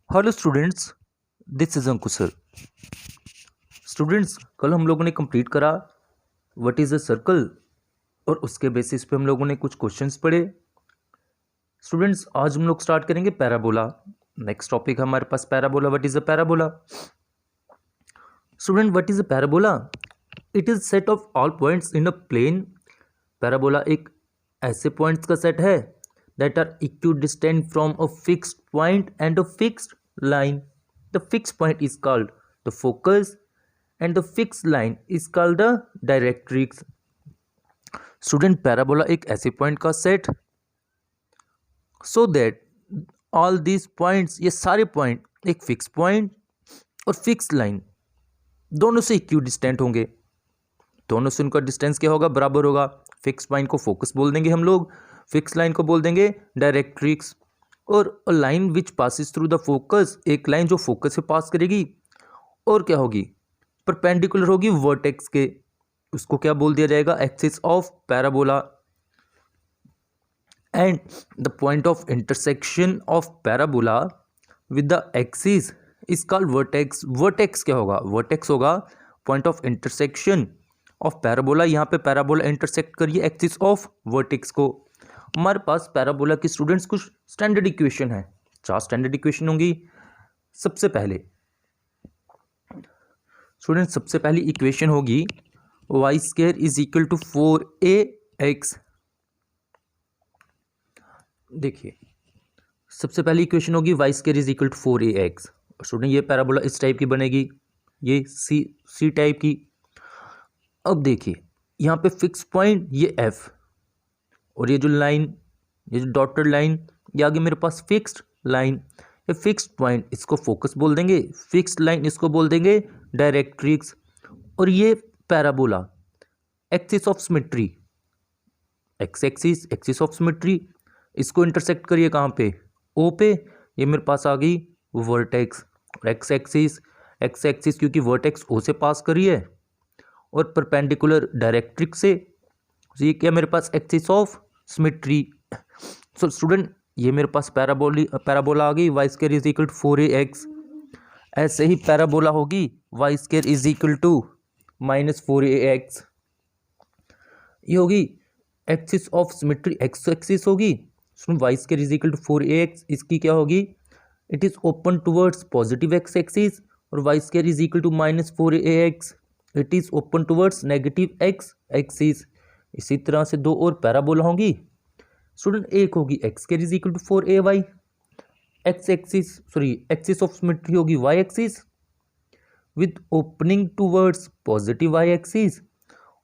Hello students, this is Ankush sir. Students, कल हम लोगों ने कंप्लीट करा व्हाट इज़ अ सर्कल और उसके बेसिस पे हम लोगों ने कुछ क्वेश्चंस पढ़े। स्टूडेंट्स, आज हम लोग स्टार्ट करेंगे पैराबोला। नेक्स्ट टॉपिक हमारे पास parabola. What is a parabola? Student, what is a parabola? It is set of all points in a plane. Parabola एक ऐसे पॉइंट्स का सेट है that are equidistant from a fixed point and a fixed line. The fixed point is called the focus and the fixed line is called the directrix. Student, parabola एक ऐसे point का set so that all these points, ये सारे point एक fix point और fix line दोनों से equi distant होंगे। दोनों से उनका डिस्टेंस क्या होगा? बराबर होगा। फिक्स पॉइंट को फोकस बोल देंगे हम लोग, फिक्स लाइन को बोल देंगे डायरेक्ट्रिक्स। और a line which passes through the focus, एक लाइन जो फोकस से पास करेगी और क्या होगी? परपेंडिकुलर होगी वर्टेक्स के, उसको क्या बोल दिया जाएगा? Axis of parabola. And the point of intersection of parabola with the axis is called vertex. Vertex क्या होगा? वर्टेक्स होगा point of intersection of parabola. यहाँ पे पैराबोला इंटरसेक्ट करिए एक्सिस ऑफ वर्टेक्स को। हमारे पास पैराबोला की स्टूडेंट्स कुछ स्टैंडर्ड इक्वेशन है, 4 स्टैंडर्ड इक्वेशन होंगी। सबसे पहले स्टूडेंट, सबसे पहली इक्वेशन होगी Y square is equal to 4ax। देखिए, सबसे पहली इक्वेशन होगी Y square is equal to 4ax। Student, ये पैराबोला इस टाइप की बनेगी, ये सी टाइप की। अब देखिए, यहाँ पे फिक्स पॉइंट ये f, और ये जो लाइन, ये जो डॉटेड लाइन, ये आगे मेरे पास फिक्स्ड लाइन। ये फिक्स्ड पॉइंट इसको फोकस बोल देंगे, फिक्स्ड लाइन इसको बोल देंगे डायरेक्ट्रिक्स। और ये parabola axis of symmetry, x axis, axis of symmetry, इसको इंटरसेक्ट करिए कहाँ पे? ओ पे। ये मेरे पास आ गई vertex. X axis, x axis क्योंकि वर्टेक्स ओ से पास करी है और परपेंडिकुलर डायरेक्ट्रिक्स से, तो ये क्या मेरे पास? Axis of symmetry. So student, ये मेरे पास पैराबोला आ गई y square is equal to 4ax। ऐसे ही पैराबोला होगी Y square is equal to -4ax। ये होगी axis of symmetry, x axis होगी। Y square is equal to 4ax, इसकी क्या होगी? It is open towards positive x axis. और y square is equal to -4ax, it is open towards negative x axis. इसी तरह से 2 और parabola होंगी। स्टूडेंट, एक होगी x square is equal to 4ay, x axis sorry axis of symmetry होगी y axis with opening towards positive y axis.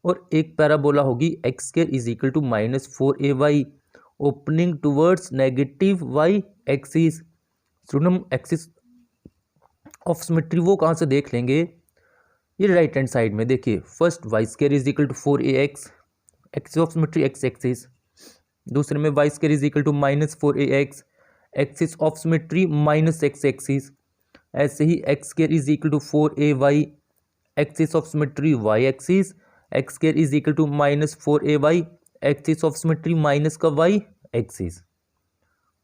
और एक पैराबोला होगी x square is equal to -4ay opening towards negative y axis. Student, हम axis of symmetry वो कहाँ से देख लेंगे? ये राइट हैंड साइड में देखिए, first y square is equal to 4ax, axis of symmetry x axis. दूसरे में Y square is equal to -4ax, axis of symmetry minus x axis. ऐसे ही x square is equal to 4ay, axis of symmetry y axis, x square is equal to -4ay, axis of symmetry minus का y axis.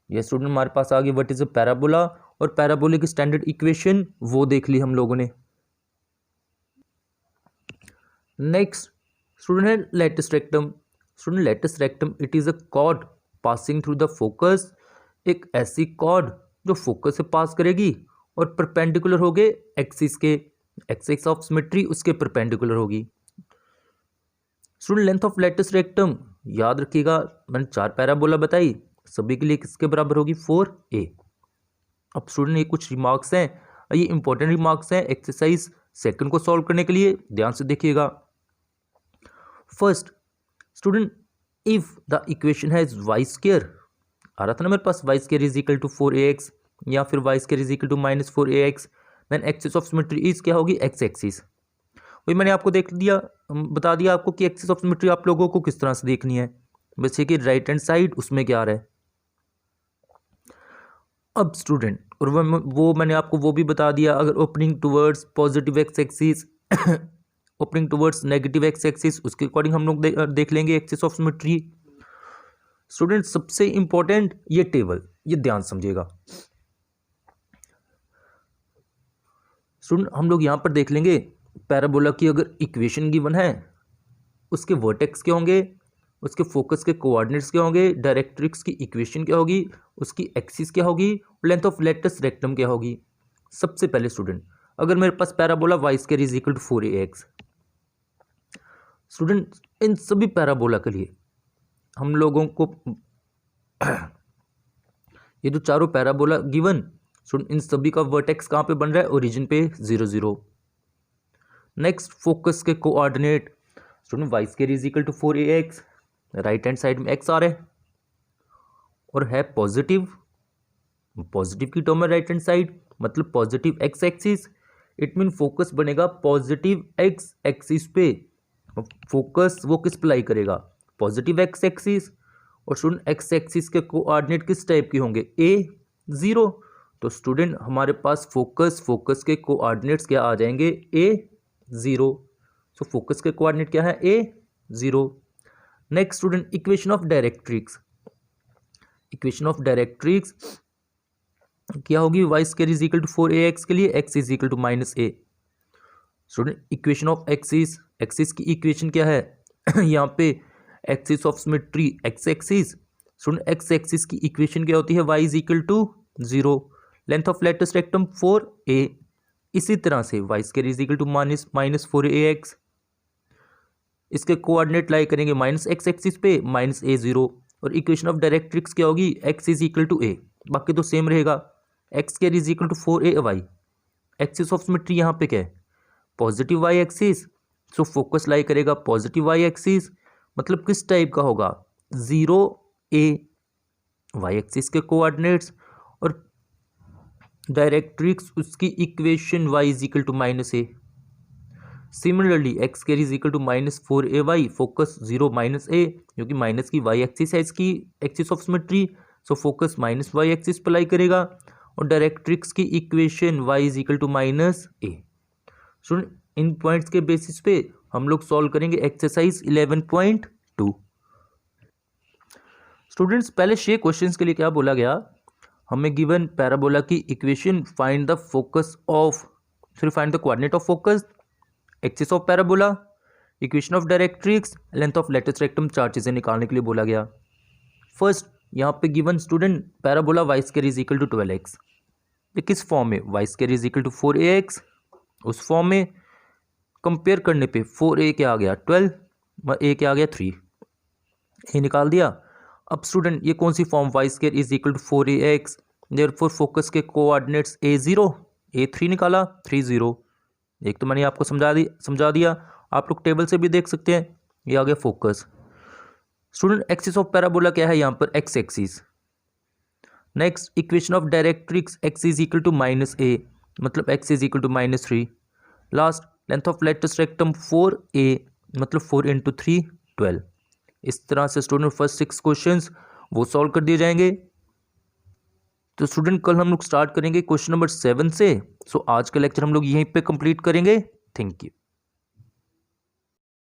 ये student हमारे पास आ गई what is a parabola. और parabolic standard equation वो देख ली हम लोगों ने। नेक्स्ट स्टूडेंट है latus rectum. Student, latus rectum it is a chord passing through the focus. एक ऐसी कॉर्ड जो फोकस से पास करेगी और परपेंडिकुलर होगे एक्सिस के, एक्सिस ऑफ सिमेट्री उसके परपेंडिकुलर होगी। Student, length of latus rectum याद रखिएगा, मैंने 4 पैराबोला बताई, सभी के लिए किसके बराबर होगी? 4a। अब स्टूडेंट, ये कुछ रिमार्क्स हैं, ये इंपॉर्टेंट रिमार्क्स हैं एक्सरसाइज सेकंड को सॉल्व करने के लिए, ध्यान से देखिएगा। First student, if the equation has y square, आ रहा था ना मेरे पास y square is equal to 4ax या फिर y square is equal to -4ax, then axis of symmetry is क्या होगी? X axis. वही मैंने आपको बता दिया आपको कि एक्सिस ऑफ सिमेट्री आप लोगों को किस तरह से देखनी है, वैसे कि राइट हैंड साइड उसमें क्या आ रहा है। अब स्टूडेंट, और वो मैंने आपको वो भी बता दिया, अगर opening towards positive x axis opening towards negative x axis, उसके अकॉर्डिंग हम लोग देख लेंगे एक्सिस ऑफ सिमेट्री। स्टूडेंट, सबसे इंपॉर्टेंट ये टेबल, ये ध्यान समझिएगा। स्टूडेंट हम लोग यहाँ पर देख लेंगे पैराबोला की अगर इक्वेशन गिवन है, उसके वर्टेक्स क्या होंगे, उसके फोकस के कोऑर्डिनेट्स क्या होंगे, डायरेक्ट्रिक्स की इक्वेशन क्या होगी, उसकी एक्सिस क्या होगी, लेंथ ऑफ लेटस रेक्टम क्या होगी। सबसे पहले स्टूडेंट अगर मेरे पास parabola Y square is equal to 4ax, student इन सभी पैराबोला के लिए हम लोगों को ये जो चारों पैराबोला गिवन, स्टूडेंट इन सभी का वर्टेक्स कहाँ पे बन रहा है, ओरिजिन पे 0 0। नेक्स्ट फोकस के coordinate student Y square is equal to 4ax, right hand side में x आ रहा है और है पॉजिटिव, पॉजिटिव की टर्म है राइट हैंड साइड, मतलब positive x axis. It mean focus बनेगा पॉजिटिव x एक्सिस पे, फोकस वो किस पे लाई करेगा, पॉजिटिव x एक्सिस। और स्टूडेंट x एक्सिस के कोऑर्डिनेट किस टाइप के होंगे, a 0। तो स्टूडेंट हमारे पास फोकस के कोऑर्डिनेट्स क्या आ जाएंगे, a 0। सो फोकस के कोऑर्डिनेट क्या है, a 0। Next student equation of directrix, equation of directrix क्या होगी, Y square is equal to 4ax के लिए x is equal to -a। Student equation of axis, axis की इक्वेशन क्या है यहाँ पे axis of symmetry x axis. Student x axis की इक्वेशन क्या होती है, y is equal to 0, length of latus rectum 4a। इसी तरह से Y square is equal to -4ax, इसके कोऑर्डिनेट लाई करेंगे -x एक्सिस पे -a0। और इक्वेशन ऑफ डायरेक्ट्रिक्स क्या होगी, x is equal to a, बाकी तो सेम रहेगा, x square is equal to 4ay। Axis of symmetry यहाँ पे क्या है, positive y axis, so focus lie करेगा पॉजिटिव y एक्सिस, मतलब किस टाइप का होगा, 0a y एक्सिस के कोऑर्डिनेट्स। और डायरेक्ट्रिक्स उसकी equation y is equal to -a। Similarly x square is equal to -4ay, focus 0 -a, क्योंकि माइनस की y एक्सिस है इसकी axis of symmetry, so focus -y axis पर लाई करेगा। और डायरेक्ट्रिक्स की equation y is equal to -a। Student इन points के बेसिस पे हम लोग सॉल्व करेंगे एक्सरसाइज 11.2। स्टूडेंट्स पहले 6 क्वेश्चंस के लिए क्या बोला गया, हमें गिवन पैराबोला की equation, find the focus of, find the coordinate of focus, axis of parabola, equation of directrix, length of latus rectum, 4 चीज़ें निकालने के लिए बोला गया। फर्स्ट यहाँ पे given student parabola Y square is equal to 12x, ये किस फॉर्म में, Y square is equal to 4ax, उस फॉर्म में कंपेयर करने पे 4a क्या आ गया 12, a क्या आ गया 3, ये निकाल दिया। अब स्टूडेंट ये कौन सी form, y square is equal to 4ax, therefore focus के कोऑर्डिनेट्स a0, a3 निकाला 3 0। एक तो मैंने आपको समझा दिया, आप लोग टेबल से भी देख सकते हैं, ये आ गया focus. Student axis of parabola क्या है यहाँ पर, x axis. Next equation of directrix, x is equal to -a, मतलब x is equal to -3। Last length of latus rectum 4a, मतलब 4 × 3 12। इस तरह से स्टूडेंट फर्स्ट 6 क्वेश्चंस वो सॉल्व कर दिए जाएंगे। तो स्टूडेंट कल हम लोग स्टार्ट करेंगे क्वेश्चन नंबर 7 से। सो आज का लेक्चर हम लोग यहीं पे कंप्लीट करेंगे। Thank you.